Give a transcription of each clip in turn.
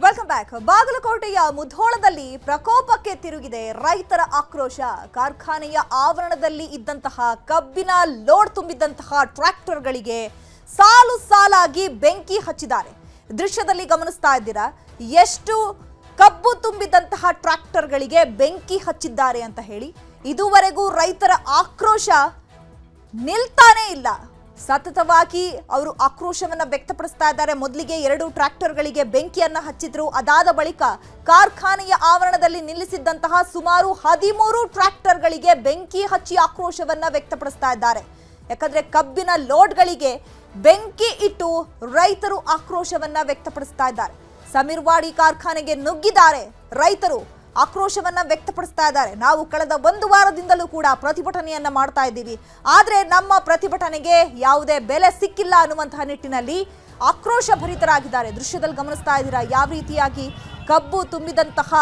Welcome back. ಬಾಗಲಕೋಟೆಯ ಮುಧೋಳದಲ್ಲಿ ಪ್ರಕೋಪಕ್ಕೆ ತಿರುಗಿದೆ ರೈತರ ಆಕ್ರೋಶ. ಕಾರ್ಖಾನೆಯ ಆವರಣದಲ್ಲಿ ಇದ್ದಂತಹ ಕಬ್ಬಿನ ಲೋಡ್ ತುಂಬಿದ್ದಂತಹ ಟ್ರ್ಯಾಕ್ಟರ್ಗಳಿಗೆ ಸಾಲು ಸಾಲಾಗಿ ಬೆಂಕಿ ಹಚ್ಚಿದ್ದಾರೆ. ದೃಶ್ಯದಲ್ಲಿ ಗಮನಿಸ್ತಾ ಇದ್ದೀರಾ ಎಷ್ಟು ಕಬ್ಬು ತುಂಬಿದಂತಹ ಟ್ರ್ಯಾಕ್ಟರ್ಗಳಿಗೆ ಬೆಂಕಿ ಹಚ್ಚಿದ್ದಾರೆ ಅಂತ ಹೇಳಿ. ಇದುವರೆಗೂ ರೈತರ ಆಕ್ರೋಶ ನಿಲ್ತಾನೇ ಇಲ್ಲ. ಸತತವಾಗಿ ಅವರು ಆಕ್ರೋಶವನ್ನ ವ್ಯಕ್ತಪಡಿಸ್ತಾ ಇದ್ದಾರೆ. ಮೊದಲಿಗೆ 2 ಟ್ರ್ಯಾಕ್ಟರ್ಗಳಿಗೆ ಬೆಂಕಿಯನ್ನ ಹಚ್ಚಿದ್ರು. ಅದಾದ ಬಳಿಕ ಕಾರ್ಖಾನೆಯ ಆವರಣದಲ್ಲಿ ನಿಲ್ಲಿಸಿದ್ದಂತಹ ಸುಮಾರು 13 ಟ್ರ್ಯಾಕ್ಟರ್ಗಳಿಗೆ ಬೆಂಕಿ ಹಚ್ಚಿ ಆಕ್ರೋಶವನ್ನ ವ್ಯಕ್ತಪಡಿಸ್ತಾ ಇದ್ದಾರೆ. ಯಾಕಂದ್ರೆ ಕಬ್ಬಿನ ಲೋಡ್ಗಳಿಗೆ ಬೆಂಕಿ ಇಟ್ಟು ರೈತರು ಆಕ್ರೋಶವನ್ನ ವ್ಯಕ್ತಪಡಿಸ್ತಾ ಇದ್ದಾರೆ. ಸಮೀರ್ವಾಡಿ ಕಾರ್ಖಾನೆಗೆ ನುಗ್ಗಿದ್ದಾರೆ ರೈತರು, ಆಕ್ರೋಶವನ್ನ ವ್ಯಕ್ತಪಡಿಸ್ತಾ ಇದ್ದಾರೆ. ನಾವು ಕಳೆದ 1 ವಾರದಿಂದಲೂ ಕೂಡ ಪ್ರತಿಭಟನೆಯನ್ನ ಮಾಡ್ತಾ ಇದ್ದೀವಿ, ಆದ್ರೆ ನಮ್ಮ ಪ್ರತಿಭಟನೆಗೆ ಯಾವುದೇ ಬೆಲೆ ಸಿಕ್ಕಿಲ್ಲ ಅನ್ನುವಂತಹ ನಿಟ್ಟಿನಲ್ಲಿ ಆಕ್ರೋಶ ಭರಿತರಾಗಿದ್ದಾರೆ. ದೃಶ್ಯದಲ್ಲಿ ಗಮನಿಸ್ತಾ ಇದ್ದೀರಾ ಯಾವ ರೀತಿಯಾಗಿ ಕಬ್ಬು ತುಂಬಿದಂತಹ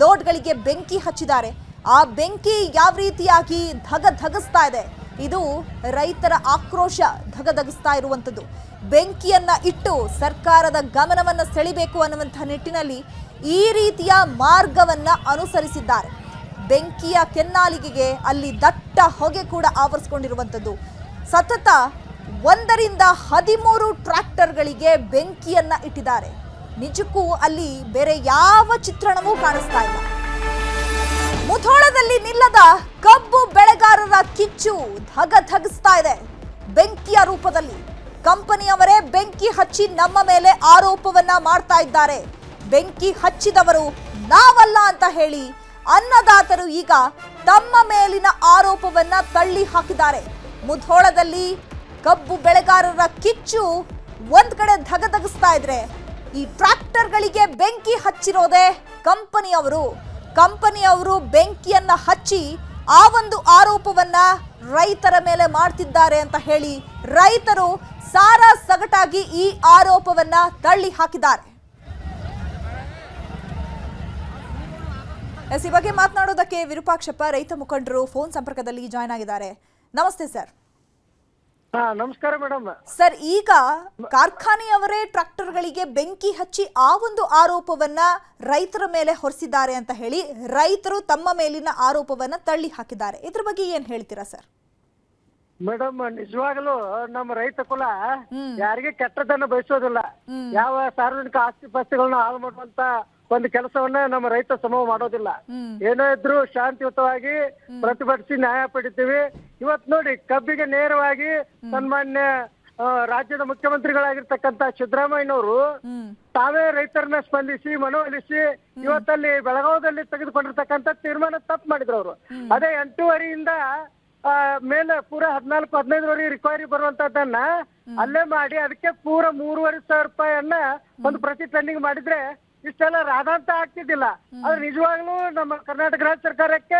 ಲೋಡ್ಗಳಿಗೆ ಬೆಂಕಿ ಹಚ್ಚಿದ್ದಾರೆ. ಆ ಬೆಂಕಿ ಯಾವ ರೀತಿಯಾಗಿ ಧಗಧಗಿಸ್ತಾ ಇದೆ. ಇದು ರೈತರ ಆಕ್ರೋಶ ಧಗಧಗಿಸ್ತಾ ಇರುವಂಥದ್ದು. ಬೆಂಕಿಯನ್ನ ಇಟ್ಟು ಸರ್ಕಾರದ ಗಮನವನ್ನ ಸೆಳೆಯಬೇಕು ಅನ್ನುವಂತಹ ನಿಟ್ಟಿನಲ್ಲಿ ಈ ರೀತಿಯ ಮಾರ್ಗವನ್ನ ಅನುಸರಿಸಿದ್ದಾರೆ. ಬೆಂಕಿಯ ಕೆನ್ನಾಲಿಗೆಗೆ ಅಲ್ಲಿ ದಟ್ಟ ಹೊಗೆ ಕೂಡ ಆವರಿಸಿಕೊಂಡಿರುವಂಥದ್ದು. ಸತತ 1ರಿಂದ 13 ಟ್ರ್ಯಾಕ್ಟರ್ಗಳಿಗೆ ಬೆಂಕಿಯನ್ನ ಇಟ್ಟಿದ್ದಾರೆ. ನಿಜಕ್ಕೂ ಅಲ್ಲಿ ಬೇರೆ ಯಾವ ಚಿತ್ರಣವೂ ಕಾಣಿಸ್ತಾ ಇಲ್ಲ. ಮುಧೋಳದಲ್ಲಿ ನಿಲ್ಲದ ಕಬ್ಬು ಬೆಳೆಗಾರರ ಕಿಚ್ಚು ಧಗಧಗಿಸ್ತಾ ಇದೆ ಬೆಂಕಿಯ ರೂಪದಲ್ಲಿ. ಕಂಪನಿಯವರೇ ಬೆಂಕಿ ಹಚ್ಚಿ ನಮ್ಮ ಮೇಲೆ ಆರೋಪವನ್ನ ಮಾಡ್ತಾ ಇದ್ದಾರೆ. ಬೆಂಕಿ ಹಚ್ಚಿದವರು ನಾವಲ್ಲ ಅಂತ ಹೇಳಿ ಅನ್ನದಾತರು ಈಗ ತಮ್ಮ ಮೇಲಿನ ಆರೋಪವನ್ನ ತಳ್ಳಿ ಹಾಕಿದ್ದಾರೆ. ಮುಧೋಳದಲ್ಲಿ ಕಬ್ಬು ಬೆಳೆಗಾರರ ಕಿಚ್ಚು ಒಂದ್ ಕಡೆ ಧಗಧಗಿಸ್ತಾ ಇದ್ರೆ, ಈ ಟ್ರ್ಯಾಕ್ಟರ್ಗಳಿಗೆ ಬೆಂಕಿ ಹಚ್ಚಿರೋದೇ ಕಂಪನಿಯವರು ಬೆಂಕಿಯನ್ನ ಹಚ್ಚಿ ಆ ಒಂದು ಆರೋಪವನ್ನ ರೈತರ ಮೇಲೆ ಮಾಡ್ತಿದ್ದಾರೆ ಅಂತ ಹೇಳಿ ರೈತರು ಸಾರಾ ಸಗಟಾಗಿ ಈ ಆರೋಪವನ್ನ ತಳ್ಳಿ ಹಾಕಿದ್ದಾರೆ. ಈ ಬಗ್ಗೆ ಮಾತನಾಡೋದಕ್ಕೆ ವಿರೂಪಾಕ್ಷಪ್ಪ ರೈತ ಮುಖಂಡರು ಫೋನ್ ಸಂಪರ್ಕದಲ್ಲಿ ಜಾಯ್ನ್ ಆಗಿದ್ದಾರೆ. ನಮಸ್ತೆ ಸರ್. ನಮಸ್ಕಾರ ಮೇಡಮ್. ಸರ್, ಈಗ ಕಾರ್ಖಾನೆಯವರೇ ಟ್ರ್ಯಾಕ್ಟರ್ಗಳಿಗೆ ಬೆಂಕಿ ಹಚ್ಚಿ ಆ ಒಂದು ಆರೋಪವನ್ನ ರೈತರ ಮೇಲೆ ಹೊರಿಸಿದ್ದಾರೆ ಅಂತ ಹೇಳಿ ರೈತರು ತಮ್ಮ ಮೇಲಿನ ಆರೋಪವನ್ನ ತಳ್ಳಿ ಹಾಕಿದ್ದಾರೆ. ಇದ್ರ ಬಗ್ಗೆ ಏನ್ ಹೇಳ್ತೀರಾ ಸರ್? ಮೇಡಮ್, ನಿಜವಾಗಲೂ ನಮ್ಮ ರೈತ ಕುಲ ಯಾರಿಗೆ ಕೆಟ್ಟದನ್ನ ಬಯಸೋದಿಲ್ಲ. ಯಾವ ಸಾರ್ವಜನಿಕ ಆಸ್ತಿ ಪಾಸ್ತಿಗಳನ್ನ ಹಾಳು ಮಾಡುವಂತ ಒಂದು ಕೆಲಸವನ್ನ ನಮ್ಮ ರೈತ ಸಮೂಹ ಮಾಡೋದಿಲ್ಲ. ಏನೋ ಇದ್ರು ಶಾಂತಿಯುತವಾಗಿ ಪ್ರತಿಭಟಿಸಿ ನ್ಯಾಯ ಪಡಿತೀವಿ. ಇವತ್ ನೋಡಿ, ಕಬ್ಬಿಗೆ ನೇರವಾಗಿ ಸನ್ಮಾನ್ಯ ರಾಜ್ಯದ ಮುಖ್ಯಮಂತ್ರಿಗಳಾಗಿರ್ತಕ್ಕಂತ ಸಿದ್ದರಾಮಯ್ಯನವರು ತಾವೇ ರೈತರನ್ನ ಸ್ಪಂದಿಸಿ ಮನವೊಲಿಸಿ ಇವತ್ತಲ್ಲಿ ಬೆಳಗಾವದಲ್ಲಿ ತೆಗೆದುಕೊಂಡಿರ್ತಕ್ಕಂಥ ತೀರ್ಮಾನ ತಪ್ಪು ಮಾಡಿದ್ರು ಅವರು. ಅದೇ 8:30ಯಿಂದ ಮೇಲೆ ಪೂರ 14-15 ರಿಕ್ವೈರಿ ಬರುವಂತದ್ದನ್ನ ಅಲ್ಲೇ ಮಾಡಿ ಅದಕ್ಕೆ ಪೂರ 3,500 ರೂಪಾಯಿಯನ್ನ ಒಂದು ಪ್ರತಿ ಟನ್ನಿಗೆ ಮಾಡಿದ್ರೆ ಇಷ್ಟೆಲ್ಲ ರಾಧಾಂತ ಆಗ್ತಿದ್ದಿಲ್ಲ. ಆದ್ರೆ ನಿಜವಾಗ್ಲೂ ನಮ್ಮ ಕರ್ನಾಟಕ ರಾಜ್ಯ ಸರ್ಕಾರಕ್ಕೆ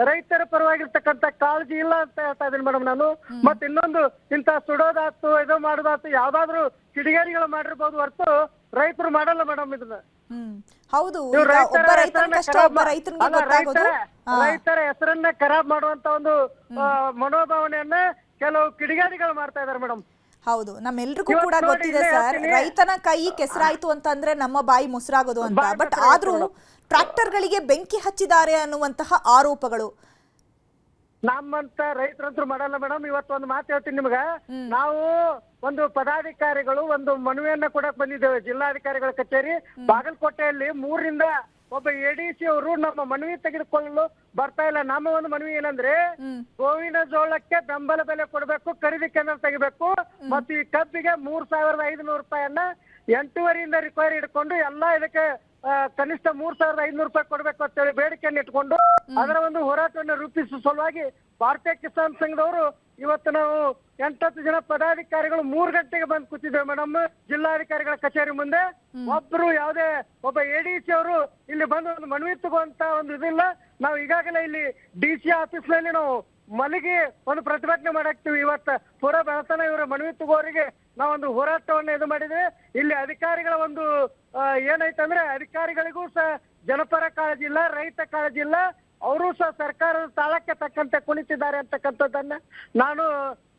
ರೈತರ ಪರವಾಗಿರ್ತಕ್ಕಂಥ ಕಾಳಜಿ ಇಲ್ಲ ಅಂತ ಹೇಳ್ತಾ ಇದ್ದೀನಿ ಮೇಡಮ್ ನಾನು. ಮತ್ತೆ ಇನ್ನೊಂದು, ಇಂತ ಸುಡೋದಾತು ಇದೋ ಮಾಡೋದಾತು ಯಾವ್ದಾದ್ರು ಕಿಡಿಗೇಡಿಗಳು ಮಾಡಿರ್ಬೋದು ಹೊರತು ರೈತರು ಮಾಡಲ್ಲ ಮೇಡಮ್ ಇದನ್ನ. ಹೌದು, ರೈತರ ಹೆಸರನ್ನ ಖರಾಬ್ ಮಾಡುವಂತ ಒಂದು ಮನೋಭಾವನೆಯನ್ನ ಕೆಲವು ಕಿಡಿಗೇಡಿಗಳು ಮಾಡ್ತಾ ಇದಾರೆ ಮೇಡಮ್. ಹೌದು, ನಮ್ಮೆಲ್ರಿಗೂ ಕೂಡ ಗೊತ್ತಿದೆ ಸರ್, ರೈತನ ಕೈ ಕೆಸರಾಯ್ತು ಅಂತಂದ್ರೆ ನಮ್ಮ ಬಾಯಿ ಮೊಸರಾಗೋದು ಅಂತ. ಬಟ್ ಆದ್ರೂ ಟ್ರ್ಯಾಕ್ಟರ್ಗಳಿಗೆ ಬೆಂಕಿ ಹಚ್ಚಿದ್ದಾರೆ ಅನ್ನುವಂತಹ ಆರೋಪಗಳು ನಮ್ಮಂತ ರೈತರಂತೂ ಮಾಡಲ್ಲ ಮೇಡಮ್. ಇವತ್ತೊಂದು ಮಾತು ಹೇಳ್ತೀನಿ ನಿಮ್ಗ. ನಾವು ಒಂದು ಪದಾಧಿಕಾರಿಗಳು ಒಂದು ಮನವಿಯನ್ನ ಕೊಡಕ್ ಬಂದಿದ್ದೇವೆ ಜಿಲ್ಲಾಧಿಕಾರಿಗಳ ಕಚೇರಿ ಬಾಗಲಕೋಟೆಯಲ್ಲಿ. 3ರಿಂದ ಒಬ್ಬ ಎಡಿಸಿ ಅವರು ನಮ್ಮ ಮನವಿ ತೆಗೆದುಕೊಳ್ಳಲು ಬರ್ತಾ ಇಲ್ಲ. ನಮ್ಮ ಒಂದು ಮನವಿ ಏನಂದ್ರೆ, ಗೋವಿನ ಜೋಳಕ್ಕೆ ಬೆಂಬಲ ಬೆಲೆ ಕೊಡಬೇಕು, ಖರೀದಿ ಕೇಂದ್ರ ತೆಗಿಬೇಕು, ಮತ್ತು ಈ ಕಬ್ಬಿಗೆ 3,500 ರೂಪಾಯಿಯನ್ನ 8:30ಯಿಂದ ರಿಕ್ವೈರಿ ಇಟ್ಕೊಂಡು ಎಲ್ಲ ಇದಕ್ಕೆ ಕನಿಷ್ಠ 3,500 ರೂಪಾಯಿ ಕೊಡ್ಬೇಕು ಅಂತೇಳಿ ಬೇಡಿಕೆಯನ್ನು ಇಟ್ಕೊಂಡು ಅದರ ಒಂದು ಹೋರಾಟವನ್ನು ರೂಪಿಸುವ ಸಲುವಾಗಿ ಭಾರತೀಯ ಕಿಸಾನ್ ಸಂಘದವರು ಇವತ್ತು ನಾವು 8-10 ಜನ ಪದಾಧಿಕಾರಿಗಳು 3 ಗಂಟೆಗೆ ಬಂದು ಕೂತಿದ್ದೇವೆ ಮೇಡಮ್ ಜಿಲ್ಲಾಧಿಕಾರಿಗಳ ಕಚೇರಿ ಮುಂದೆ. ಒಬ್ರು ಯಾವುದೇ ಒಬ್ಬ ಎಡಿಸಿ ಅವರು ಇಲ್ಲಿ ಬಂದು ಒಂದು ಮನವಿ ತಗುವಂತ ಒಂದು ಇದಿಲ್ಲ. ನಾವು ಈಗಾಗಲೇ ಇಲ್ಲಿ DC ಆಫೀಸ್ ನಲ್ಲಿ ನಾವು ಮಲಗಿ ಒಂದು ಪ್ರತಿಭಟನೆ ಮಾಡಾಕ್ತಿವಿ. ಇವತ್ತು ಪೂರ ಬೆಳತನ ಇವರ ಮನವಿ ತಗೋರಿಗೆ ನಾವೊಂದು ಹೋರಾಟವನ್ನು ಇದು ಮಾಡಿದ್ವಿ. ಇಲ್ಲಿ ಅಧಿಕಾರಿಗಳ ಒಂದು ಏನೈತಂದ್ರೆ, ಅಧಿಕಾರಿಗಳಿಗೂ ಸಹ ಜನಪರ ಕಾಳಜಿ ಇಲ್ಲ, ರೈತ ಕಾಳಜಿ ಇಲ್ಲ. ಅವರು ಸಹ ಸರ್ಕಾರದ ತಾಳಕ್ಕೆ ತಕ್ಕಂತೆ ಕುಣಿತಿದ್ದಾರೆ ಅಂತಕ್ಕಂಥದ್ದನ್ನ ನಾನು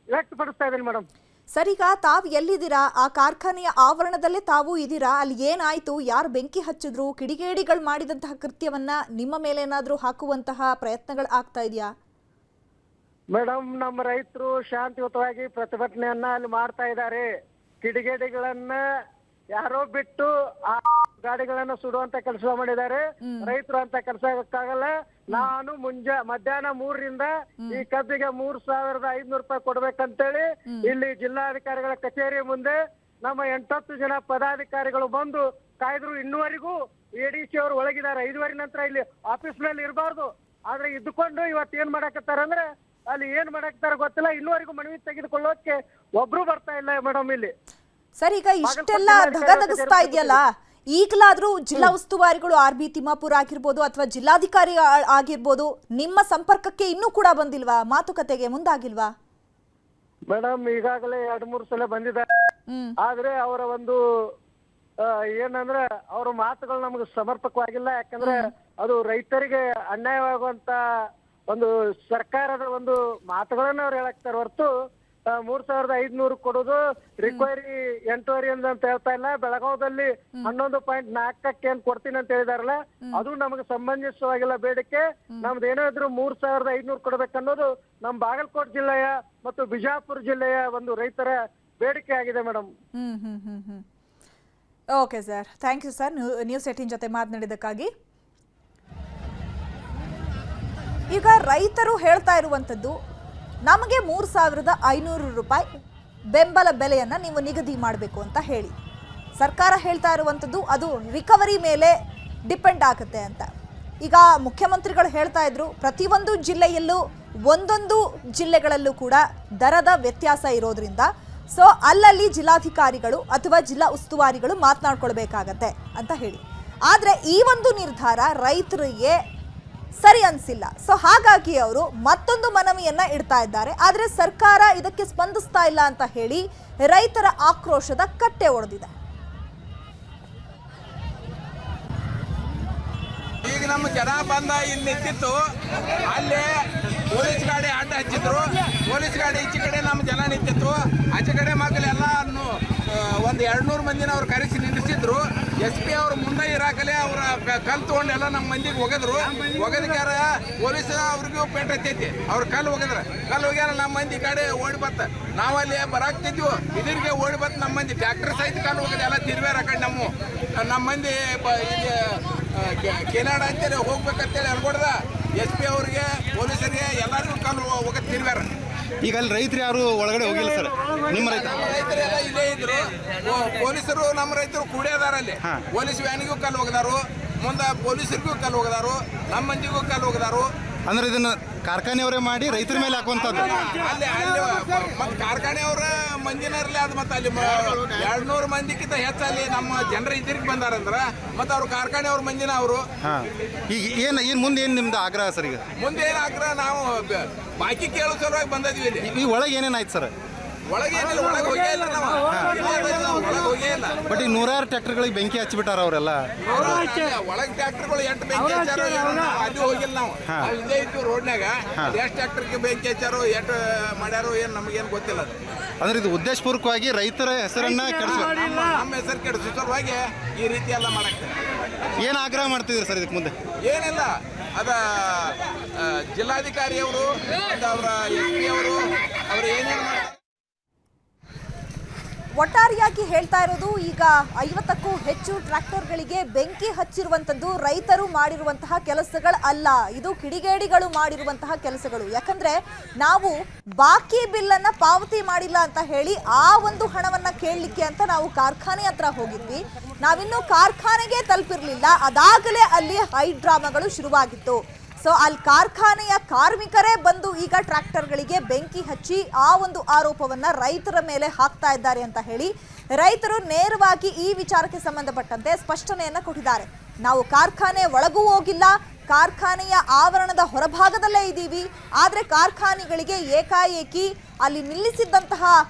ವ್ಯಕ್ತಪಡಿಸ್ತಾ ಇದ್ದೀನಿ ಮೇಡಮ್. ಸರ್, ಈಗ ತಾವು ಎಲ್ಲಿದ್ದೀರಾ? ಆ ಕಾರ್ಖಾನೆಯ ಆವರಣದಲ್ಲೇ ತಾವು ಇದ್ದೀರಾ? ಅಲ್ಲಿ ಏನಾಯ್ತು? ಯಾರು ಬೆಂಕಿ ಹಚ್ಚಿದ್ರು? ಕಿಡಿಗೇಡಿಗಳು ಮಾಡಿದಂತಹ ಕೃತ್ಯವನ್ನ ನಿಮ್ಮ ಮೇಲೆ ಏನಾದ್ರೂ ಹಾಕುವಂತಹ ಪ್ರಯತ್ನಗಳು ಆಗ್ತಾ ಇದೆಯಾ? ಮೇಡಮ್, ನಮ್ಮ ರೈತರು ಶಾಂತಿಯುತವಾಗಿ ಪ್ರತಿಭಟನೆಯನ್ನ ಅಲ್ಲಿ ಮಾಡ್ತಾ ಇದ್ದಾರೆ. ಕಿಡಿಗೇಡಿಗಳನ್ನ ಯಾರೋ ಬಿಟ್ಟು ಆ ಗಾಡಿಗಳನ್ನ ಸುಡುವಂತ ಕೆಲಸ ಮಾಡಿದ್ದಾರೆ. ರೈತರು ಅಂತ ಕೆಲಸಕ್ಕಾಗಲ್ಲ. ನಾನು ಮಧ್ಯಾಹ್ನ 3ರಿಂದ ಈ ಕಬ್ಬಿಗೆ 3,500 ರೂಪಾಯಿ ಕೊಡ್ಬೇಕಂತೇಳಿ ಇಲ್ಲಿ ಜಿಲ್ಲಾಧಿಕಾರಿಗಳ ಕಚೇರಿ ಮುಂದೆ ನಮ್ಮ 8-10 ಜನ ಪದಾಧಿಕಾರಿಗಳು ಬಂದು ಕಾಯ್ದ್ರು. ಇನ್ನುವರೆಗೂ ADC ಅವರು ಒಳಗಿದ್ದಾರೆ. 5:15 ನಂತರ ಇಲ್ಲಿ ಆಫೀಸ್ ನಲ್ಲಿ ಇರಬಾರ್ದು. ಆದ್ರೆ ಇದ್ದುಕೊಂಡು ಇವತ್ತು ಏನ್ ಮಾಡಕತ್ತಾರಂದ್ರೆ ಅಲ್ಲಿ ಏನ್ ಮಾಡಾಕ್ತಾರ ಗೊತ್ತಿಲ್ಲ. ಇನ್ನುವರೆಗೂ ಮನವಿ ತೆಗೆದುಕೊಳ್ಳೋಕೆ ಒಬ್ರು ಬರ್ತಾ ಇಲ್ಲ ಮೇಡಮ್ ಇಲ್ಲಿ. ಸರ್, ಈಗ ಇಷ್ಟೆಲ್ಲ ಧಗಧಗಿಸ್ತಾ ಇದೆಯಲ್ಲ, ಈಗಲಾದ್ರೂ ಜಿಲ್ಲಾ ಉಸ್ತುವಾರಿಗಳು RB ತಿಮ್ಮಾಪುರ ಆಗಿರ್ಬೋದು ಅಥವಾ ಜಿಲ್ಲಾಧಿಕಾರಿ ಆಗಿರ್ಬೋದು ನಿಮ್ಮ ಸಂಪರ್ಕಕ್ಕೆ ಇನ್ನೂ ಕೂಡ ಬಂದಿಲ್ವಾ? ಮಾತುಕತೆಗೆ ಮುಂದಾಗಿಲ್ವಾ? ಮೇಡಮ್, ಈಗಾಗಲೇ 2-3 ಸಲ ಬಂದಿದ್ದಾರೆ. ಆದ್ರೆ ಅವರ ಒಂದು ಏನಂದ್ರೆ ಅವರ ಮಾತುಗಳು ನಮ್ಗೆ ಸಮರ್ಪಕವಾಗಿಲ್ಲ. ಯಾಕಂದ್ರೆ ಅದು ರೈತರಿಗೆ ಅನ್ಯಾಯವಾಗುವಂತ ಒಂದು ಸರ್ಕಾರದ ಒಂದು ಮಾತುಗಳನ್ನ ಅವ್ರು ಹೇಳಕ್ತಾರೆ ಹೊರತು 3,500 ಕೊಡೋದು ರಿಕ್ವೈರಿ 8.5 ಅಂತ ಹೇಳ್ತಾ ಇಲ್ಲ. ಬೆಳಗಾವದಲ್ಲಿ 11.4 ಏನ್ ಕೊಡ್ತೀನಿ ಅಂತ ಹೇಳಿದಾರಲ್ಲ, ಅದು ನಮಗೆ ಸಂಬಂಧಿಸವಾಗಿಲ್ಲ ಬೇಡಿಕೆ. ನಮ್ದು ಏನೋ ಇದ್ರು 3,500 ಕೊಡ್ಬೇಕನ್ನೋದು ನಮ್ಮ ಬಾಗಲಕೋಟೆ ಜಿಲ್ಲೆಯ ಮತ್ತು ಬಿಜಾಪುರ ಜಿಲ್ಲೆಯ ಒಂದು ರೈತರ ಬೇಡಿಕೆ ಆಗಿದೆ madam. Okay sir, thank you sir, news 18 ಜೊತೆ ಮಾತನಾಡಿದ್ದಕ್ಕಾಗಿ. ಈಗ ರೈತರು ಹೇಳ್ತಾ ಇರುವಂಥದ್ದು, ನಮಗೆ 3,500 ರೂಪಾಯಿ ಬೆಂಬಲ ಬೆಲೆಯನ್ನು ನೀವು ನಿಗದಿ ಮಾಡಬೇಕು ಅಂತ ಹೇಳಿ. ಸರ್ಕಾರ ಹೇಳ್ತಾ ಇರುವಂಥದ್ದು ಅದು ರಿಕವರಿ ಮೇಲೆ ಡಿಪೆಂಡ್ ಆಗುತ್ತೆ ಅಂತ. ಈಗ ಮುಖ್ಯಮಂತ್ರಿಗಳು ಹೇಳ್ತಾ ಇದ್ರು, ಪ್ರತಿಯೊಂದು ಜಿಲ್ಲೆಯಲ್ಲೂ ಒಂದೊಂದು ಜಿಲ್ಲೆಗಳಲ್ಲೂ ಕೂಡ ದರದ ವ್ಯತ್ಯಾಸ ಇರೋದ್ರಿಂದ ಸೊ ಅಲ್ಲಲ್ಲಿ ಜಿಲ್ಲಾಧಿಕಾರಿಗಳು ಅಥವಾ ಜಿಲ್ಲಾ ಉಸ್ತುವಾರಿಗಳು ಮಾತನಾಡ್ಕೊಳ್ಬೇಕಾಗತ್ತೆ ಅಂತ ಹೇಳಿ. ಆದರೆ ಈ ಒಂದು ನಿರ್ಧಾರ ರೈತರಿಗೆ ಸರಿ ಅನಿಸಿಲ್ಲ. ಸೊ ಹಾಗಾಗಿ ಅವರು ಮತ್ತೊಂದು ಮನವಿಯನ್ನ ಇಡ್ತಾ ಇದ್ದಾರೆ. ಆದರೆ ಸರ್ಕಾರ ಇದಕ್ಕೆ ಸ್ಪಂದಿಸ್ತಾ ಇಲ್ಲ ಅಂತ ಹೇಳಿ ರೈತರ ಆಕ್ರೋಶದ ಕಟ್ಟೆ ಒಡೆದಿದೆ. ಈಗ ನಮ್ಮ ಜನ ಬಂದ ಇಲ್ಲಿ ನಿಂತಿತ್ತು, ಅಲ್ಲಿ ಪೊಲೀಸ್ ಗಾಡಿ ಅಡ್ಡ ಹಚ್ಚಿದ್ರು. ಪೊಲೀಸ್ ಗಾಡಿ ಈಚೆ ಕಡೆ ನಮ್ಮ ಜನ ನಿಂತಿತ್ತು, ಆಚೆ ಕಡೆ ಮಕ್ಕಳೆಲ್ಲ ಒಂದು 200 ಮಂದಿನ ಅವ್ರು ಕರೆಸಿ ನಿಲ್ಲಿಸಿದ್ರು. SP ಅವ್ರ ಮುಂದೆ ಇರಾಕಲೆ ಅವ್ರ ಕಲ್ಲು ತೊಗೊಂಡೆಲ್ಲ ನಮ್ಮ ಮಂದಿಗೆ ಒಗದ್ರು. ಒಗದಕ್ಕಾರ ಪೊಲೀಸ್ ಅವ್ರಿಗೂ ಪೇಂಟ್ ಹತ್ತೈತಿ. ಅವ್ರು ಕಲ್ಲು ಹೋಗ್ಯಾರ. ನಮ್ಮ ಮಂದಿ ಕಡೆ ಓಡಿ ಬತ್ತ. ನಾವಲ್ಲಿ ಬರಾಕ್ತಿದ್ವು, ಇದ್ರಿಗೆ ಓಡಿ ಬತ್ತ ನಮ್ಮ ಮಂದಿ ಟ್ರ್ಯಾಕ್ಟರ್ ಸಹಿತ ಕಲ್ಲು ಹೋಗದೆ ಎಲ್ಲ ತಿರ್ವ್ಯಾರ. ಆ ಕಡೆ ನಮ್ಮ ಮಂದಿ ಕೆನಾಡ ಅಂತೇಳಿ ಹೋಗ್ಬೇಕಂತೇಳಿ ಅನ್ಕೊಡ್ದ. SP ಅವ್ರಿಗೆ ಪೊಲೀಸರಿಗೆ ಎಲ್ಲರಿಗೂ ಕಲ್ಲು ಹೋಗದ್ ತಿರ್ವ್ಯಾರ. ಈಗ ಅಲ್ಲಿ ರೈತರು ಯಾರು ಒಳಗಡೆ ಹೋಗಿಲ್ಲ ಸರ್? ನಿಮ್ಮ ರೈತರೆಲ್ಲ ಇಲ್ಲೇ ಇದ್ರು. ಪೊಲೀಸರು ನಮ್ಮ ರೈತರು ಕೂಡಿದಾರ. ಅಲ್ಲಿ ಪೊಲೀಸ್ ವ್ಯಾನಿಗೂ ಕಲ್ಲು ಹೋಗದಾರು, ಮುಂದೆ ಪೊಲೀಸರಿಗೂ ಕಲ್ಲು ಹೋಗದಾರು, ನಮ್ಮ ಮಂದಿಗೂ ಕಲ್ಲು ಹೋಗದಾರು. ಅಂದ್ರೆ ಇದನ್ನ ಕಾರ್ಖಾನೆಯವರೇ ಮಾಡಿ ರೈತರ ಮೇಲೆ ಹಾಕುವಂಥದ್ದು. ಅಲ್ಲಿ ಮತ್ತೆ ಕಾರ್ಖಾನೆಯವರ ಮಂದಿನರ್ಲಿ ಅದು ಮತ್ತೆ ಅಲ್ಲಿ 200 ಮಂದಿಕ್ಕಿಂತ ಹೆಚ್ಚಲ್ಲಿ ನಮ್ಮ ಜನರ ಇದ್ರಿಗೆ ಬಂದಾರಂದ್ರ ಮತ್ತೆ ಅವ್ರು ಕಾರ್ಖಾನೆಯವ್ರ ಮಂದಿನ ಅವರು. ಈಗ ಏನು ಮುಂದೆ ಏನು ನಿಮ್ದು ಆಗ್ರಹ ಸರ್? ಈಗ ಮುಂದೆ ಏನು ಆಗ್ರಹ? ನಾವು ಬಾಕಿ ಕೇಳೋ ಸಲುವಾಗಿ ಬಂದಿದ್ವಿ. ಇಲ್ಲಿ ಈ ಒಳಗೆ ಏನೇನಾಯ್ತು ಸರ್? ಒಳಗೇನಿಲ್ಲ, ಒಳಗೆ ಹೋಗೇ ಇಲ್ಲ ನಾವು. ಒಳಗೆ ಹೋಗೇ ಇಲ್ಲ. ಬಟ್ ಈಗ 100 ಟ್ರ್ಯಾಕ್ಟರ್ಗಳಿಗೆ ಬೆಂಕಿ ಹಚ್ಚಿಬಿಟ್ಟಾರ ಅವರೆಲ್ಲ. ಒಳಗೆ ಟ್ರ್ಯಾಕ್ಟರ್ಗಳು 8 ಬೆಂಕಿ ಹಚ್ಚಾರೋ ಅಲ್ಲಿ ಹೋಗಿಲ್ಲ ನಾವು. ಇಲ್ಲೇ ಇತ್ತು ರೋಡ್ನಾಗ. ಎಷ್ಟು ಟ್ರ್ಯಾಕ್ಟರ್ಗೆ ಬೆಂಕಿ ಹಚ್ಚಾರೋ ಎಷ್ಟು ಮಾಡ್ಯಾರೋ ಏನು ನಮಗೇನು ಗೊತ್ತಿಲ್ಲ. ಅಂದ್ರೆ ಇದು ಉದ್ದೇಶಪೂರ್ವಕವಾಗಿ ರೈತರ ಹೆಸರನ್ನ ಕೆಡಿಸೋ, ನಮ್ಮ ಹೆಸರು ಕೆಡಿಸೋ ಸಲುವಾಗಿ ಈ ರೀತಿ ಎಲ್ಲ ಮಾಡಕ್ಕೆ. ಏನು ಆಗ್ರಹ ಮಾಡ್ತಿದ್ರಿ ಸರ್ ಇದಕ್ಕೆ ಮುಂದೆ? ಏನಿಲ್ಲ, ಅದ ಜಿಲ್ಲಾಧಿಕಾರಿಯವರು ಅವರ SP ಅವರು ಏನೇನು ಮಾಡ್ತಾರೆ. ಒಟ್ಟಾರೆಯಾಗಿ ಹೇಳ್ತಾ ಇರೋದು, ಈಗ 50ಕ್ಕೂ ಹೆಚ್ಚು ಟ್ರ್ಯಾಕ್ಟರ್ಗಳಿಗೆ ಬೆಂಕಿ ಹಚ್ಚಿರುವಂಥದ್ದು ರೈತರು ಮಾಡಿರುವಂತಹ ಕೆಲಸಗಳು ಅಲ್ಲ, ಇದು ಕಿಡಿಗೇಡಿಗಳು ಮಾಡಿರುವಂತಹ ಕೆಲಸಗಳು. ಯಾಕಂದ್ರೆ ನಾವು ಬಾಕಿ ಬಿಲ್ಲನ್ನ ಪಾವತಿ ಮಾಡಿಲ್ಲ ಅಂತ ಹೇಳಿ ಆ ಒಂದು ಹಣವನ್ನ ಕೇಳಲಿಕ್ಕೆ ಅಂತ ನಾವು ಕಾರ್ಖಾನೆ ಹತ್ರ ಹೋಗಿದ್ವಿ. ನಾವಿನ್ನೂ ಕಾರ್ಖಾನೆಗೆ ತಲುಪಿರ್ಲಿಲ್ಲ, ಅದಾಗಲೇ ಅಲ್ಲಿ ಹೈಡ್ರಾಮಾಗಳು ಶುರುವಾಗಿತ್ತು. ಸೊ ಅಲ್ಲಿ ಕಾರ್ಖಾನೆಯ ಕಾರ್ಮಿಕರೇ ಬಂದು ಈಗ ಟ್ರ್ಯಾಕ್ಟರ್ಗಳಿಗೆ ಬೆಂಕಿ ಹಚ್ಚಿ ಆ ಒಂದು ಆರೋಪವನ್ನ ರೈತರ ಮೇಲೆ ಹಾಕ್ತಾ ಇದ್ದಾರೆ ಅಂತ ಹೇಳಿ ರೈತರು ನೇರವಾಗಿ ಈ ವಿಚಾರಕ್ಕೆ ಸಂಬಂಧಪಟ್ಟಂತೆ ಸ್ಪಷ್ಟನೆಯನ್ನ ಕೊಟ್ಟಿದ್ದಾರೆ. ನಾವು ಕಾರ್ಖಾನೆ ಒಳಗೂ ಹೋಗಿಲ್ಲ, ಕಾರ್ಖಾನೆಯ ಆವರಣದ ಹೊರಭಾಗದಲ್ಲೇ ಇದ್ದೀವಿ. ಆದರೆ ಕಾರ್ಖಾನೆಗಳಿಗೆ ಏಕಾಏಕಿ ಅಲ್ಲಿ ನಿಲ್ಲಿಸಿದ್ದಂತಹ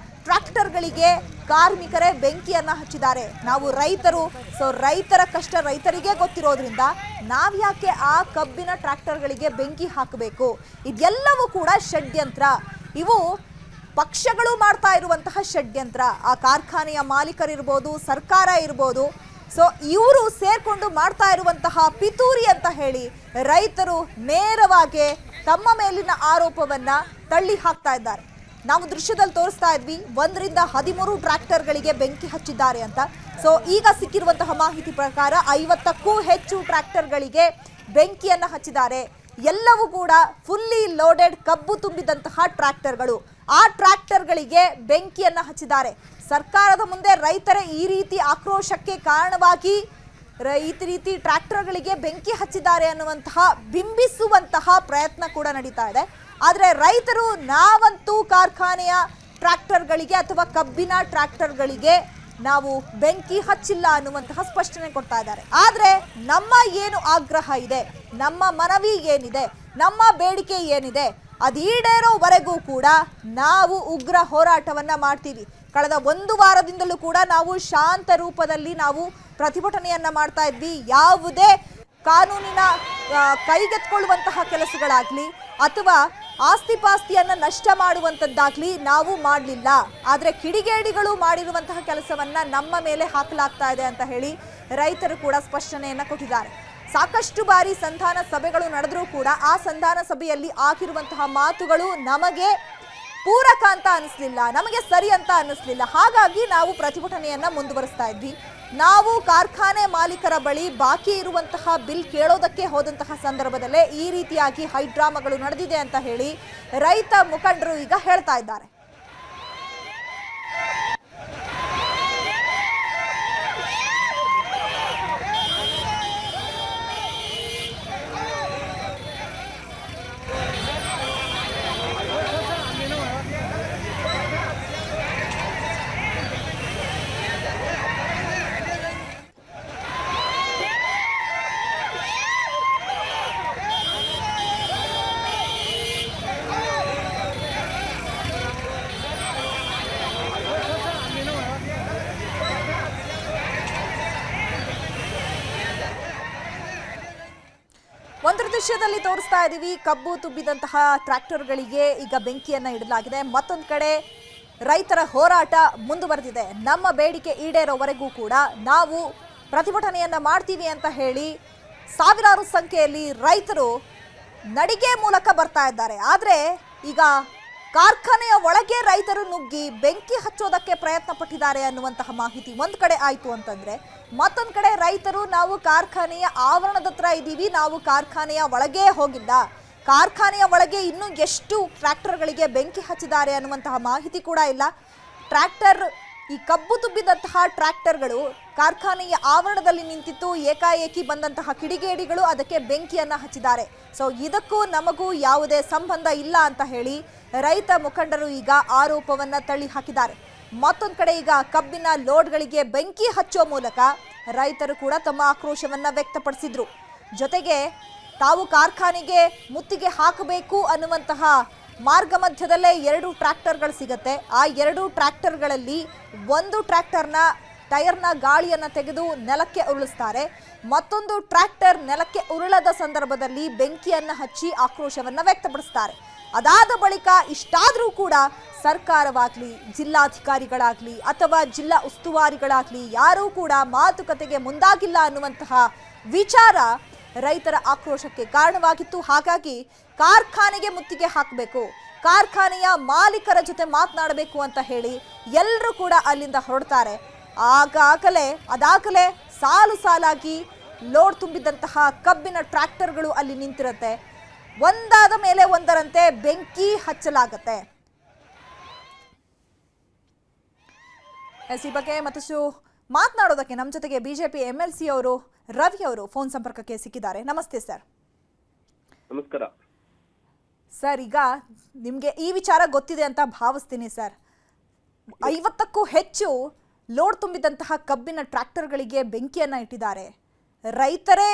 ಟ್ರ್ಯಾಕ್ಟರ್ಗಳಿಗೆ ಕಾರ್ಮಿಕರೇ ಬೆಂಕಿಯನ್ನ ಹಚ್ಚಿದ್ದಾರೆ. ನಾವು ರೈತರು, ಸೊ ರೈತರ ಕಷ್ಟ ರೈತರಿಗೆ ಗೊತ್ತಿರೋದ್ರಿಂದ ನಾವ್ಯಾಕೆ ಆ ಕಬ್ಬಿನ ಟ್ರ್ಯಾಕ್ಟರ್ಗಳಿಗೆ ಬೆಂಕಿ ಹಾಕಬೇಕು? ಇದೆಲ್ಲವೂ ಕೂಡ ಷಡ್ಯಂತ್ರ. ಇವು ಪಕ್ಷಗಳು ಮಾಡ್ತಾ ಇರುವಂತಹ ಷಡ್ಯಂತ್ರ. ಆ ಕಾರ್ಖಾನೆಯ ಮಾಲೀಕರಿರ್ಬೋದು, ಸರ್ಕಾರ ಇರ್ಬೋದು, ಸೊ ಇವರು ಸೇರ್ಕೊಂಡು ಮಾಡ್ತಾ ಇರುವಂತಹ ಪಿತೂರಿ ಅಂತ ಹೇಳಿ ರೈತರು ನೇರವಾಗಿ ತಮ್ಮ ಮೇಲಿನ ಆರೋಪವನ್ನ ತಳ್ಳಿ ಹಾಕ್ತಾ ಇದ್ದಾರೆ. ನಾವು ದೃಶ್ಯದಲ್ಲಿ ತೋರಿಸ್ತಾ ಇದ್ವಿ 1 ರಿಂದ 13 ಟ್ರ್ಯಾಕ್ಟರ್ಗಳಿಗೆ ಬೆಂಕಿ ಹಚ್ಚಿದ್ದಾರೆ ಅಂತ. ಸೊ ಈಗ ಸಿಕ್ಕಿರುವಂತಹ ಮಾಹಿತಿ ಪ್ರಕಾರ 50ಕ್ಕೂ ಹೆಚ್ಚು ಟ್ರ್ಯಾಕ್ಟರ್ಗಳಿಗೆ ಬೆಂಕಿಯನ್ನ ಹಚ್ಚಿದ್ದಾರೆ. ಎಲ್ಲವೂ ಕೂಡ ಫುಲ್ಲಿ ಲೋಡೆಡ್ ಕಬ್ಬು ತುಂಬಿದಂತಹ ಟ್ರ್ಯಾಕ್ಟರ್ಗಳು. ಆ ಟ್ರ್ಯಾಕ್ಟರ್ಗಳಿಗೆ ಬೆಂಕಿಯನ್ನ ಹಚ್ಚಿದ್ದಾರೆ. ಸರ್ಕಾರದ ಮುಂದೆ ರೈತರ ಈ ರೀತಿ ಆಕ್ರೋಶಕ್ಕೆ ಕಾರಣವಾಗಿ ಈ ರೀತಿ ಟ್ರ್ಯಾಕ್ಟರ್ಗಳಿಗೆ ಬೆಂಕಿ ಹಚ್ಚಿದ್ದಾರೆ ಅನ್ನುವಂತಹ ಬಿಂಬಿಸುವಂತಹ ಪ್ರಯತ್ನ ಕೂಡ ನಡೀತಾ ಇದೆ. ಆದರೆ ರೈತರು ನಾವಂತೂ ಕಾರ್ಖಾನೆಯ ಟ್ರ್ಯಾಕ್ಟರ್ಗಳಿಗೆ ಅಥವಾ ಕಬ್ಬಿನ ಟ್ರ್ಯಾಕ್ಟರ್ಗಳಿಗೆ ನಾವು ಬೆಂಕಿ ಹಚ್ಚಿಲ್ಲ ಅನ್ನುವಂತಹ ಸ್ಪಷ್ಟನೆ ಕೊಡ್ತಾ ಇದ್ದಾರೆ. ಆದರೆ ನಮ್ಮ ಏನು ಆಗ್ರಹ ಇದೆ, ನಮ್ಮ ಮನವಿ ಏನಿದೆ, ನಮ್ಮ ಬೇಡಿಕೆ ಏನಿದೆ, ಅದು ಈಡೇರೋವರೆಗೂ ಕೂಡ ನಾವು ಉಗ್ರ ಹೋರಾಟವನ್ನ ಮಾಡ್ತೀವಿ. ಕಳೆದ 1 ವಾರದಿಂದಲೂ ಕೂಡ ನಾವು ಶಾಂತ ರೂಪದಲ್ಲಿ ನಾವು ಪ್ರತಿಭಟನೆಯನ್ನ ಮಾಡ್ತಾ ಇದ್ವಿ. ಯಾವುದೇ ಕಾನೂನಿನ ಕೈಗೆತ್ಕೊಳ್ಳುವಂತಹ ಕೆಲಸಗಳಾಗ್ಲಿ ಅಥವಾ ಆಸ್ತಿ ಪಾಸ್ತಿಯನ್ನ ನಷ್ಟ ಮಾಡುವಂತದ್ದಾಗ್ಲಿ ನಾವು ಮಾಡಲಿಲ್ಲ. ಆದರೆ ಕಿಡಿಗೇಡಿಗಳು ಮಾಡಿರುವಂತಹ ಕೆಲಸವನ್ನ ನಮ್ಮ ಮೇಲೆ ಹಾಕಲಾಗ್ತಾ ಇದೆ ಅಂತ ಹೇಳಿ ರೈತರು ಕೂಡ ಸ್ಪಷ್ಟನೆಯನ್ನ ಕೊಟ್ಟಿದ್ದಾರೆ. ಸಾಕಷ್ಟು ಬಾರಿ ಸಂಧಾನ ಸಭೆಗಳು ನಡೆದರೂ ಕೂಡ ಆ ಸಂಧಾನ ಸಭೆಯಲ್ಲಿ ಆಗಿರುವಂತಹ ಮಾತುಗಳು ನಮಗೆ ಪೂರಕ ಅಂತ ಅನಿಸ್ಲಿಲ್ಲ, ನಮಗೆ ಸರಿ ಅಂತ ಅನ್ನಿಸ್ಲಿಲ್ಲ. ಹಾಗಾಗಿ ನಾವು ಪ್ರತಿಭಟನೆಯನ್ನ ಮುಂದುವರಿಸ್ತಾ ಇದ್ವಿ. ನಾವು ಕಾರ್ಖಾನೆ ಮಾಲೀಕರ ಬಳಿ ಬಾಕಿ ಇರುವಂತಹ ಬಿಲ್ ಕೇಳೋದಕ್ಕೆ ಹೋದಂತಹ ಸಂದರ್ಭದಲ್ಲೇ ಈ ರೀತಿಯಾಗಿ ಹೈಡ್ರಾಮಾಗಳು ನಡೆದಿದೆ ಅಂತ ಹೇಳಿ ರೈತ ಮುಖಂಡರು ಈಗ ಹೇಳ್ತಾ ಇದ್ದಾರೆ. ಒಂದು ದೃಶ್ಯದಲ್ಲಿ ತೋರಿಸ್ತಾ ಇದ್ದೀವಿ, ಕಬ್ಬು ತುಂಬಿದಂತಹ ಟ್ರ್ಯಾಕ್ಟರ್ಗಳಿಗೆ ಈಗ ಬೆಂಕಿಯನ್ನ ಇಡಲಾಗಿದೆ. ಮತ್ತೊಂದು ಕಡೆ ರೈತರ ಹೋರಾಟ ಮುಂದುವರೆದಿದೆ. ನಮ್ಮ ಬೇಡಿಕೆ ಈಡೇರೋವರೆಗೂ ಕೂಡ ನಾವು ಪ್ರತಿಭಟನೆಯನ್ನ ಮಾಡ್ತೀವಿ ಅಂತ ಹೇಳಿ ಸಾವಿರಾರು ಸಂಖ್ಯೆಯಲ್ಲಿ ರೈತರು ನಡಿಗೆ ಮೂಲಕ ಬರ್ತಾ ಇದ್ದಾರೆ. ಆದರೆ ಈಗ ಕಾರ್ಖಾನೆಯ ಒಳಗೆ ರೈತರು ನುಗ್ಗಿ ಬೆಂಕಿ ಹಚ್ಚೋದಕ್ಕೆ ಪ್ರಯತ್ನ ಪಟ್ಟಿದ್ದಾರೆ ಅನ್ನುವಂತಹ ಮಾಹಿತಿ ಒಂದು ಕಡೆ ಆಯಿತು ಅಂತಂದ್ರೆ, ಮತ್ತೊಂದು ಕಡೆ ರೈತರು ನಾವು ಕಾರ್ಖಾನೆಯ ಆವರಣದ ಹತ್ರ ಇದ್ದೀವಿ, ನಾವು ಕಾರ್ಖಾನೆಯ ಒಳಗೆ ಹೋಗಿಲ್ಲ, ಕಾರ್ಖಾನೆಯ ಒಳಗೆ ಇನ್ನೂ ಎಷ್ಟು ಟ್ರ್ಯಾಕ್ಟರ್ಗಳಿಗೆ ಬೆಂಕಿ ಹಚ್ಚಿದ್ದಾರೆ ಅನ್ನುವಂತಹ ಮಾಹಿತಿ ಕೂಡ ಇಲ್ಲ. ಟ್ರ್ಯಾಕ್ಟರ್ ಈ ಕಬ್ಬು ತುಂಬಿದಂತಹ ಟ್ರ್ಯಾಕ್ಟರ್ಗಳು ಕಾರ್ಖಾನೆಯ ಆವರಣದಲ್ಲಿ ನಿಂತಿತ್ತು. ಏಕಾಏಕಿ ಬಂದಂತಹ ಕಿಡಿಗೇಡಿಗಳು ಅದಕ್ಕೆ ಬೆಂಕಿಯನ್ನ ಹಚ್ಚಿದ್ದಾರೆ. ಸೊ ಇದಕ್ಕೂ ನಮಗೂ ಯಾವುದೇ ಸಂಬಂಧ ಇಲ್ಲ ಅಂತ ಹೇಳಿ ರೈತ ಮುಖಂಡರು ಈಗ ಆರೋಪವನ್ನ ತಳ್ಳಿ ಹಾಕಿದ್ದಾರೆ. ಮತ್ತೊಂದು ಕಡೆ ಈಗ ಕಬ್ಬಿನ ಲೋಡ್ಗಳಿಗೆ ಬೆಂಕಿ ಹಚ್ಚೋ ಮೂಲಕ ರೈತರು ಕೂಡ ತಮ್ಮ ಆಕ್ರೋಶವನ್ನ ವ್ಯಕ್ತಪಡಿಸಿದ್ರು. ಜೊತೆಗೆ ತಾವು ಕಾರ್ಖಾನೆಗೆ ಮುತ್ತಿಗೆ ಹಾಕಬೇಕು ಅನ್ನುವಂತಹ ಮಾರ್ಗ ಮಧ್ಯದಲ್ಲೇ 2 ಟ್ರ್ಯಾಕ್ಟರ್ಗಳು ಸಿಗುತ್ತೆ. ಆ 2 ಟ್ರ್ಯಾಕ್ಟರ್ಗಳಲ್ಲಿ ಒಂದು ಟ್ರ್ಯಾಕ್ಟರ್ನ ಟೈರ್ನ ಗಾಳಿಯನ್ನು ತೆಗೆದು ನೆಲಕ್ಕೆ ಉರುಳಿಸ್ತಾರೆ. ಮತ್ತೊಂದು ಟ್ರ್ಯಾಕ್ಟರ್ ನೆಲಕ್ಕೆ ಉರುಳದ ಸಂದರ್ಭದಲ್ಲಿ ಬೆಂಕಿಯನ್ನು ಹಚ್ಚಿ ಆಕ್ರೋಶವನ್ನು ವ್ಯಕ್ತಪಡಿಸ್ತಾರೆ. ಅದಾದ ಬಳಿಕ ಇಷ್ಟಾದರೂ ಕೂಡ ಸರ್ಕಾರವಾಗಲಿ, ಜಿಲ್ಲಾಧಿಕಾರಿಗಳಾಗಲಿ ಅಥವಾ ಜಿಲ್ಲಾ ಉಸ್ತುವಾರಿಗಳಾಗಲಿ ಯಾರೂ ಕೂಡ ಮಾತುಕತೆಗೆ ಮುಂದಾಗಿಲ್ಲ ಅನ್ನುವಂತಹ ವಿಚಾರ ರೈತರ ಆಕ್ರೋಶಕ್ಕೆ ಕಾರಣವಾಗಿತ್ತು. ಹಾಗಾಗಿ ಕಾರ್ಖಾನೆಗೆ ಮುತ್ತಿಗೆ ಹಾಕಬೇಕು, ಕಾರ್ಖಾನೆಯ ಮಾಲೀಕರ ಜೊತೆ ಮಾತನಾಡಬೇಕು ಅಂತ ಹೇಳಿ ಎಲ್ಲರೂ ಕೂಡ ಅಲ್ಲಿಂದ ಹೊರಡ್ತಾರೆ. ಅದಾಗಲೇ ಸಾಲು ಸಾಲಾಗಿ ಲೋಡ್ ತುಂಬಿದಂತಹ ಕಬ್ಬಿನ ಟ್ರ್ಯಾಕ್ಟರ್ಗಳು ಅಲ್ಲಿ ನಿಂತಿರುತ್ತೆ. ಒಂದಾದ ಮೇಲೆ ಒಂದರಂತೆ ಬೆಂಕಿ ಹಚ್ಚಲಾಗತ್ತೆ. ಈ ಬಗ್ಗೆ ಮತ್ತಷ್ಟು ಮಾತನಾಡೋದಕ್ಕೆ ನಮ್ಮ ಜೊತೆಗೆ ಬಿಜೆಪಿ MLC ಅವರು ರವಿ ಅವರು ಫೋನ್ ಸಂಪರ್ಕಕ್ಕೆ ಸಿಕ್ಕಿದ್ದಾರೆ. ನಮಸ್ತೆ ಸರ್. ನಮಸ್ಕಾರ ಸರ್, ಈಗ ನಿಮಗೆ ಈ ವಿಚಾರ ಗೊತ್ತಿದೆ ಅಂತ ಭಾವಿಸ್ತೀನಿ ಸರ್. 50ಕ್ಕೂ ಹೆಚ್ಚು ಲೋಡ್ ತುಂಬಿದಂತಹ ಕಬ್ಬಿನ ಟ್ರ್ಯಾಕ್ಟರ್ಗಳಿಗೆ ಬೆಂಕಿಯನ್ನು ಇಟ್ಟಿದ್ದಾರೆ. ರೈತರೇ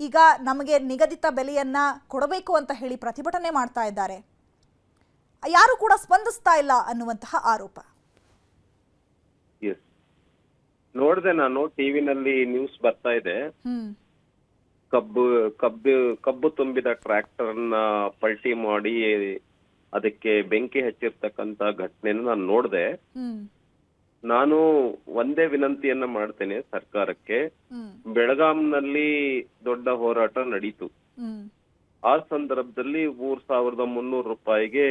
ಈಗ ನಮಗೆ ನಿಗದಿತ ಬೆಲೆಯನ್ನ ಕೊಡಬೇಕು ಅಂತ ಹೇಳಿ ಪ್ರತಿಭಟನೆ ಮಾಡ್ತಾ ಇದ್ದಾರೆ. ಯಾರು ಕೂಡ ಸ್ಪಂದಿಸ್ತಾ ಇಲ್ಲ ಅನ್ನುವಂತಹ ಆರೋಪ. ನೋಡಿದೆ, ನಾನು ಟಿವಿನಲ್ಲಿ ನ್ಯೂಸ್ ಬರ್ತಾ ಇದೆ. ಕಬ್ಬು ತುಂಬಿದ ಟ್ರ್ಯಾಕ್ಟರ್ನ ಪಲ್ಟಿ ಮಾಡಿ ಅದಕ್ಕೆ ಬೆಂಕಿ ಹಚ್ಚಿರ್ತಕ್ಕಂತ ಘಟನೆನ ನಾನು ನೋಡಿದೆ. ಹ್ಮ್ ನಾನು ಒಂದೇ ವಿನಂತಿಯನ್ನ ಮಾಡ್ತೇನೆ ಸರ್ಕಾರಕ್ಕೆ. ಹ್ಮ್ ಬೆಳಗಾಂನಲ್ಲಿ ದೊಡ್ಡ ಹೋರಾಟ ನಡೀತು. ಹ್ಮ್ ಆ ಸಂದರ್ಭದಲ್ಲಿ 3,300 ರೂಪಾಯಿಗೆ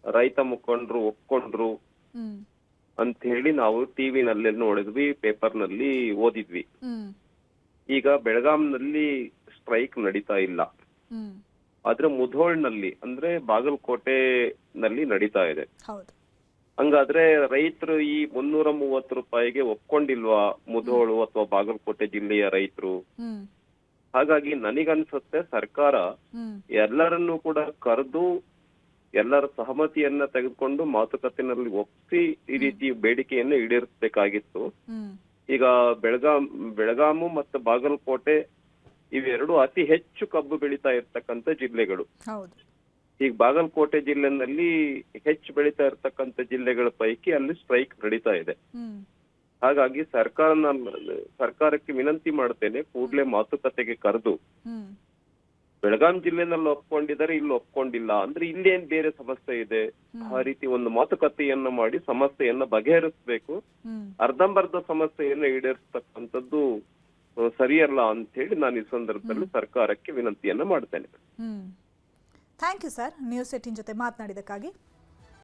ರೈತ ಮುಖಂಡರು ಒಪ್ಕೊಂಡ್ರು ಹ್ಮ್ ಅಂತ ಹೇಳಿ ನಾವು ಟಿವಿನಲ್ಲಿ ನೋಡಿದ್ವಿ, ಪೇಪರ್ನಲ್ಲಿ ಓದಿದ್ವಿ. ಹ್ಮ್ ಈಗ ಬೆಳಗಾಂನಲ್ಲಿ ಸ್ಟ್ರೈಕ್ ನಡೀತಾ ಇಲ್ಲ, ಹ್ಮ್ ಆದ್ರೆ ಮುಧೋಳ್ನಲ್ಲಿ ಅಂದ್ರೆ ಬಾಗಲಕೋಟೆನಲ್ಲಿ ನಡೀತಾ ಇದೆ. ಹೌದು. ಹಂಗಾದ್ರೆ ರೈತರು ಈ 330 ರೂಪಾಯಿಗೆ ಒಪ್ಕೊಂಡಿಲ್ವಾ ಮುಧೋಳು ಅಥವಾ ಬಾಗಲಕೋಟೆ ಜಿಲ್ಲೆಯ ರೈತರು? ಹ್ಮ್ ಹಾಗಾಗಿ ನನಗನ್ಸುತ್ತೆ ಸರ್ಕಾರ ಹ್ಮ್ ಎಲ್ಲರನ್ನೂ ಕೂಡ ಕರೆದು ಎಲ್ಲರ ಸಹಮತಿಯನ್ನ ತೆಗೆದುಕೊಂಡು ಮಾತುಕತೆನಲ್ಲಿ ಒಪ್ಪಿಸಿ ಈ ರೀತಿ ಬೇಡಿಕೆಯನ್ನು ಈಡೇರಿಸಬೇಕಾಗಿತ್ತು. ಹ್ಮ್ ಈಗ ಬೆಳಗಾಮು ಮತ್ತು ಬಾಗಲಕೋಟೆ ಇವೆರಡು ಅತಿ ಹೆಚ್ಚು ಕಬ್ಬು ಬೆಳೀತಾ ಇರ್ತಕ್ಕಂಥ ಜಿಲ್ಲೆಗಳು. ಹೌದು. ಈಗ ಬಾಗಲಕೋಟೆ ಜಿಲ್ಲೆನಲ್ಲಿ ಹೆಚ್ಚು ಬೆಳೀತಾ ಇರ್ತಕ್ಕಂಥ ಜಿಲ್ಲೆಗಳ ಪೈಕಿ ಅಲ್ಲಿ ಸ್ಟ್ರೈಕ್ ನಡೀತಾ ಇದೆ. ಹ್ಮ್ ಹಾಗಾಗಿ ಸರ್ಕಾರಕ್ಕೆ ವಿನಂತಿ ಮಾಡ್ತೇನೆ, ಕೂಡಲೇ ಮಾತುಕತೆಗೆ ಕರೆದು ಹ್ಮ್ ಬೆಳಗಾಂ ಜಿಲ್ಲೆನಲ್ಲಿ ಒಪ್ಕೊಂಡಿದ್ದಾರೆ, ಇಲ್ಲಿ ಒಪ್ಕೊಂಡಿಲ್ಲ ಅಂದ್ರೆ ಇಲ್ಲೇನ್ ಬೇರೆ ಸಮಸ್ಯೆ ಇದೆ, ಆ ರೀತಿ ಒಂದು ಮಾತುಕತೆಯನ್ನ ಮಾಡಿ ಸಮಸ್ಯೆಯನ್ನ ಬಗೆಹರಿಸಬೇಕು. ಹ್ಮ್ ಅರ್ಧಂಬರ್ಧ ಸಮಸ್ಯೆಯನ್ನ ಈಡೇರಿಸ್ತಕ್ಕಂಥದ್ದು ಸರಿಯಲ್ಲ ಅಂತ ಹೇಳಿ ನಾನು ಈ ಸಂದರ್ಭದಲ್ಲಿ ಸರ್ಕಾರಕ್ಕೆ ವಿನಂತಿಯನ್ನ ಮಾಡ್ತೇನೆ. ಥ್ಯಾಂಕ್ ಯು ಸರ್, ನ್ಯೂಸ್ 18 ಜೊತೆ ಮಾತನಾಡಿದಕ್ಕಾಗಿ.